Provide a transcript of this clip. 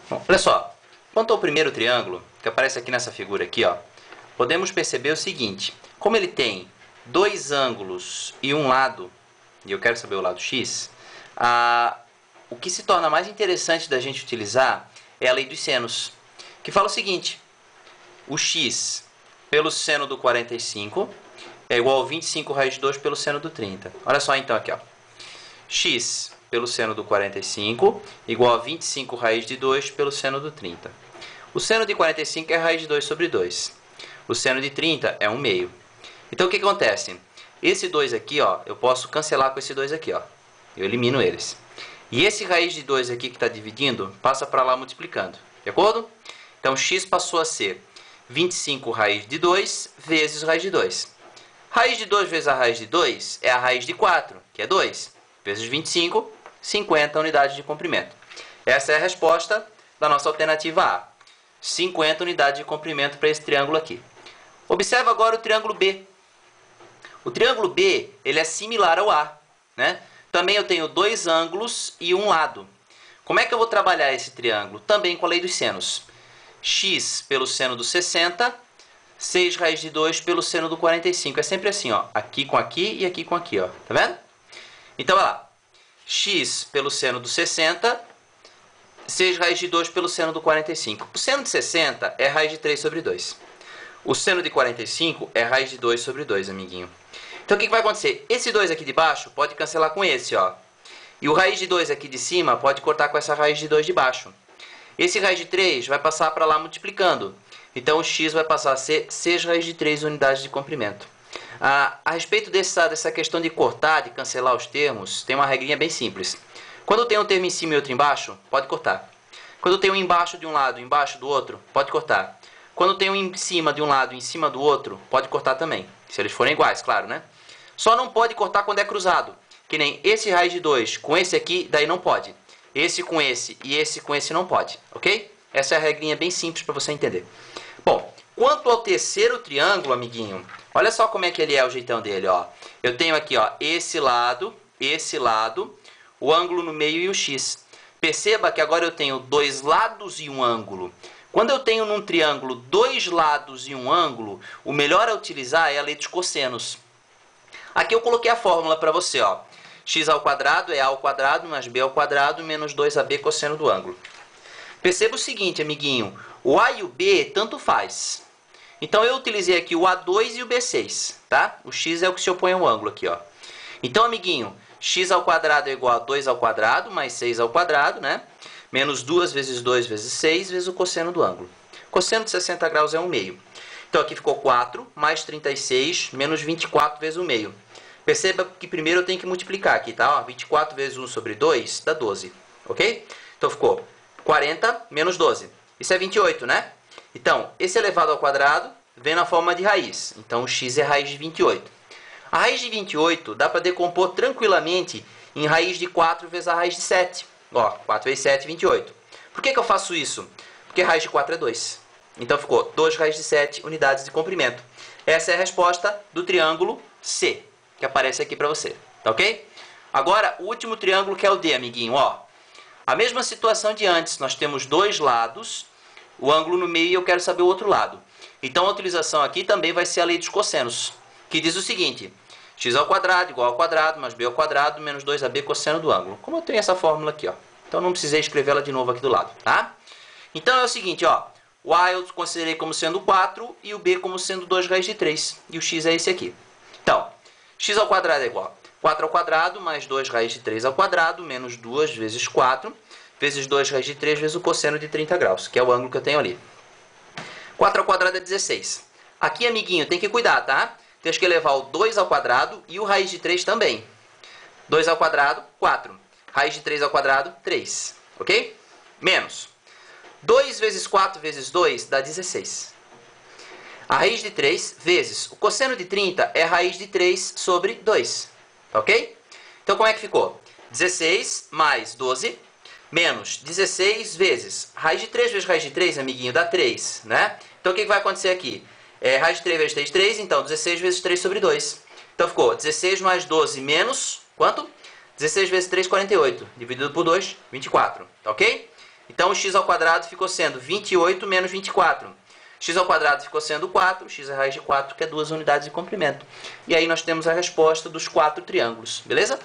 Bom, olha só, quanto ao primeiro triângulo, que aparece aqui nessa figura aqui, ó, podemos perceber o seguinte: como ele tem dois ângulos e um lado, e eu quero saber o lado x, o que se torna mais interessante da gente utilizar é a lei dos senos, que fala o seguinte: o x pelo seno do 45 é igual a 25 raiz de 2 pelo seno do 30. Olha só então aqui, ó. X pelo seno do 45 igual a 25 raiz de 2 pelo seno do 30. O seno de 45 é raiz de 2 sobre 2. O seno de 30 é 1 meio. Então o que acontece? Esse 2 aqui, ó, eu posso cancelar com esse 2 aqui, ó. Eu elimino eles. E esse raiz de 2 aqui que está dividindo, passa para lá multiplicando. De acordo? Então x passou a ser 25 raiz de 2 vezes raiz de 2. Raiz de 2 vezes a raiz de 2 é a raiz de 4, que é 2. Vezes 25, 50 unidades de comprimento. Essa é a resposta da nossa alternativa A. 50 unidades de comprimento para esse triângulo aqui. Observa agora o triângulo B. O triângulo B, ele é similar ao A, né? Também eu tenho dois ângulos e um lado. Como é que eu vou trabalhar esse triângulo? Também com a lei dos senos. X pelo seno do 60, 6 raiz de 2 pelo seno do 45. É sempre assim, ó. Aqui com aqui e aqui com aqui, ó. Tá vendo? Então, olha lá. X pelo seno do 60, 6 raiz de 2 pelo seno do 45. O seno de 60 é raiz de 3 sobre 2. O seno de 45 é raiz de 2 sobre 2, amiguinho. Então, o que vai acontecer? Esse 2 aqui de baixo pode cancelar com esse, ó. E o raiz de 2 aqui de cima pode cortar com essa raiz de 2 de baixo. Esse raiz de 3 vai passar para lá multiplicando. Então, o x vai passar a ser 6 raiz de 3 unidades de comprimento. A respeito dessa questão de cortar, de cancelar os termos, tem uma regrinha bem simples. Quando tem um termo em cima e outro embaixo, pode cortar. Quando tem um embaixo de um lado e embaixo do outro, pode cortar. Quando tem um em cima de um lado e em cima do outro, pode cortar também. Se eles forem iguais, claro, né? Só não pode cortar quando é cruzado. Que nem esse raiz de 2 com esse aqui, daí não pode. Esse com esse e esse com esse não pode, ok? Essa é a regrinha bem simples para você entender. Bom, quanto ao terceiro triângulo, amiguinho, olha só como é que ele é o jeitão dele, ó. Eu tenho aqui, ó, esse lado, o ângulo no meio e o x. Perceba que agora eu tenho dois lados e um ângulo. Quando eu tenho num triângulo dois lados e um ângulo, o melhor a utilizar é a lei dos cossenos. Aqui eu coloquei a fórmula para você, ó. X ao quadrado é a ao quadrado mais b ao quadrado menos 2ab cosseno do ângulo. Perceba o seguinte, amiguinho. O a e o b tanto faz. Então eu utilizei aqui o A2 e o B6, tá? O x é o que se opõe ao ângulo aqui, ó. Então, amiguinho, x ao quadrado é igual a 2 ao quadrado mais 6 ao quadrado, né? Menos 2 vezes 2 vezes 6 vezes o cosseno do ângulo. Cosseno de 60 graus é 1 meio. Então aqui ficou 4 mais 36 menos 24 vezes 1 meio. Perceba que primeiro eu tenho que multiplicar aqui, tá? Ó, 24 vezes 1 sobre 2 dá 12, ok? Então ficou 40 menos 12. Isso é 28, né? Então, esse elevado ao quadrado vem na forma de raiz. Então, o x é raiz de 28. A raiz de 28 dá para decompor tranquilamente em raiz de 4 vezes a raiz de 7. Ó, 4 vezes 7, 28. Por que eu faço isso? Porque raiz de 4 é 2. Então, ficou 2 raiz de 7 unidades de comprimento. Essa é a resposta do triângulo C, que aparece aqui para você. Tá ok? Agora, o último triângulo que é o D, amiguinho. Ó, a mesma situação de antes. Nós temos dois lados, o ângulo no meio e eu quero saber o outro lado. Então, a utilização aqui também vai ser a lei dos cossenos, que diz o seguinte: x ao quadrado igual ao quadrado mais b ao quadrado menos 2ab cosseno do ângulo. Como eu tenho essa fórmula aqui, ó. Então, não precisei escrever ela de novo aqui do lado, tá? Então, é o seguinte, ó. O a eu considerei como sendo 4 e o b como sendo 2 raiz de 3. E o x é esse aqui. Então, x ao quadrado é igual a 4 ao quadrado mais 2 raiz de 3 ao quadrado menos 2 vezes 4 vezes 2 raiz de 3 vezes o cosseno de 30 graus, que é o ângulo que eu tenho ali. 4 ao quadrado é 16. Aqui, amiguinho, tem que cuidar, tá? Tem que elevar o 2 ao quadrado e o raiz de 3 também. 2 ao quadrado, 4. Raiz de 3 ao quadrado, 3. Ok? Menos 2 vezes 4 vezes 2 dá 16. A raiz de 3 vezes o cosseno de 30 é a raiz de 3 sobre 2. Ok? Então, como é que ficou? 16 mais 12 menos 16 vezes raiz de 3 vezes raiz de 3, amiguinho, dá 3, né? Então, o que vai acontecer aqui? Raiz de 3 vezes 3, 3, então 16 vezes 3 sobre 2. Então, ficou 16 mais 12 menos, quanto? 16 vezes 3, 48. Dividido por 2, 24. Tá ok? Então, o x ao quadrado ficou sendo 28 menos 24. X ao quadrado ficou sendo 4, x é a raiz de 4, que é 2 unidades de comprimento. E aí nós temos a resposta dos 4 triângulos, beleza?